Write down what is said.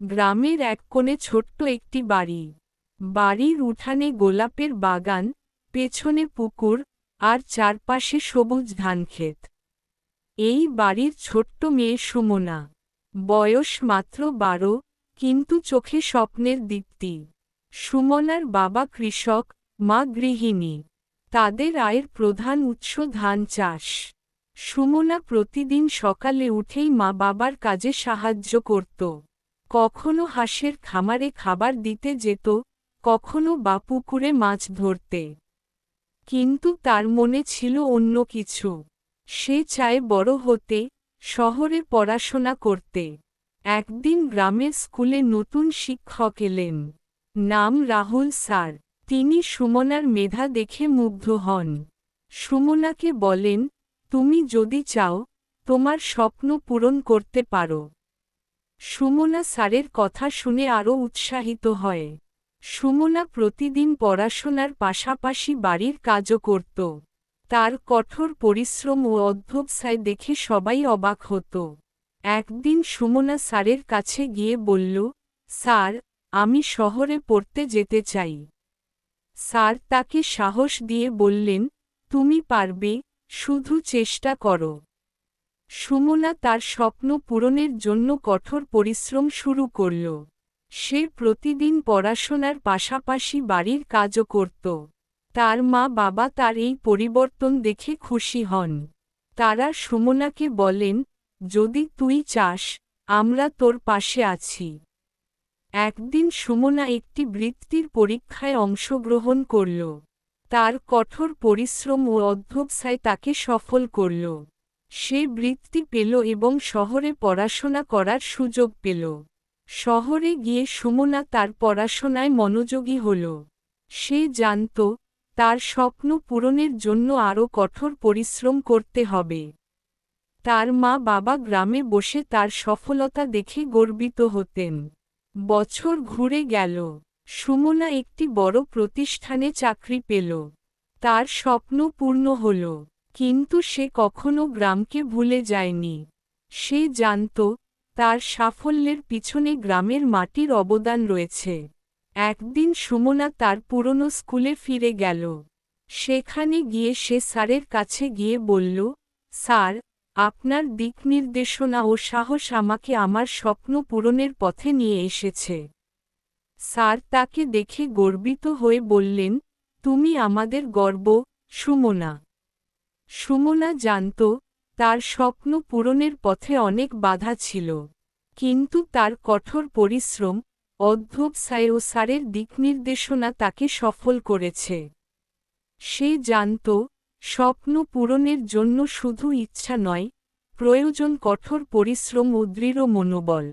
গ্রামের এক কোণে ছোট্ট একটি বাড়ি। বাড়ির উঠানে গোলাপের বাগান, পেছনে পুকুর, আর চারপাশে সবুজ ধানক্ষেত। এই বাড়ির ছোট্ট মেয়ে সুমনা। বয়স মাত্র 12, কিন্তু চোখে স্বপ্নের দীপ্তি। সুমনার বাবা কৃষক, মা গৃহিণী। তাদের আয়ের প্রধান উৎস ধান চাষ। সুমনা প্রতিদিন সকালে উঠেই মা বাবার কাজে সাহায্য করত। কখনো হাঁসের খামারে খাবার দিতে যেত, কখনো বা পুকুরে মাছ ধরতে। কিন্তু তার মনে ছিল অন্য কিছু। সে চায় বড় হতে, শহরে পড়াশোনা করতে। একদিন গ্রামের স্কুলে নতুন শিক্ষক এলেন। নাম রাহুল স্যার। তিনি সুমনার মেধা দেখে মুগ্ধ হন। সুমনাকে বলেন, তুমি যদি চাও, তোমার স্বপ্ন পূরণ করতে পারো। সুমনা স্যারের কথা শুনে আরও উৎসাহিত হয়। সুমনা প্রতিদিন পড়াশোনার পাশাপাশি বাড়ির কাজও করত। তার কঠোর পরিশ্রম ও অধ্যবসায় দেখে সবাই অবাক হতো। একদিন সুমনা স্যারের কাছে গিয়ে বলল, স্যার, আমি শহরে পড়তে যেতে চাই। স্যার তাকে সাহস দিয়ে বললেন, তুমি পারবে, শুধু চেষ্টা করো। সুমনা তার স্বপ্ন পূরণের জন্য কঠোর পরিশ্রম শুরু করল। সে প্রতিদিন পড়াশোনার পাশাপাশি বাড়ির কাজও করত। তার মা বাবা তার এই পরিবর্তন দেখে খুশি হন। তারা সুমনাকে বলেন, যদি তুই চাস, আমরা তোর পাশে আছি। একদিন সুমনা একটি বৃত্তির পরীক্ষায় অংশগ্রহণ করল। তার কঠোর পরিশ্রম ও অধ্যবসায় তাকে সফল করল। সে বৃত্তি পেল এবং শহরে পড়াশোনা করার সুযোগ পেল। শহরে গিয়ে সুমনা তার পড়াশোনায় মনোযোগী হল। সে জানত, তার স্বপ্ন পূরণের জন্য আরও কঠোর পরিশ্রম করতে হবে। তার মা বাবা গ্রামে বসে তার সফলতা দেখে গর্বিত হতেন। বছর ঘুরে গেল। সুমনা একটি বড় প্রতিষ্ঠানে চাকরি পেল। তার স্বপ্ন পূর্ণ হল। কিন্তু সে কখনো গ্রামকে ভুলে যায়নি। সে জানত, তার সাফল্যের পিছনে গ্রামের মাটির অবদান রয়েছে। একদিন সুমনা তার পুরনো স্কুলে ফিরে গেল। সেখানে গিয়ে সে স্যারের কাছে গিয়ে বলল, স্যার, আপনার দিকনির্দেশনা ও সাহস আমাকে আমার স্বপ্ন পূরণের পথে নিয়ে এসেছে। স্যার তাকে দেখে গর্বিত হয়ে বললেন, তুমি আমাদের গর্ব, সুমনা। সুমনা জানত, তার স্বপ্ন পূরণের পথে অনেক বাধা ছিল। কিন্তু তার কঠোর পরিশ্রম, অধ্যবসায় ও স্যারের দিকনির্দেশনা তাকে সফল করেছে। সে জানত, স্বপ্ন পূরণের জন্য শুধু ইচ্ছা নয়, প্রয়োজন কঠোর পরিশ্রম ও দৃঢ় মনোবল।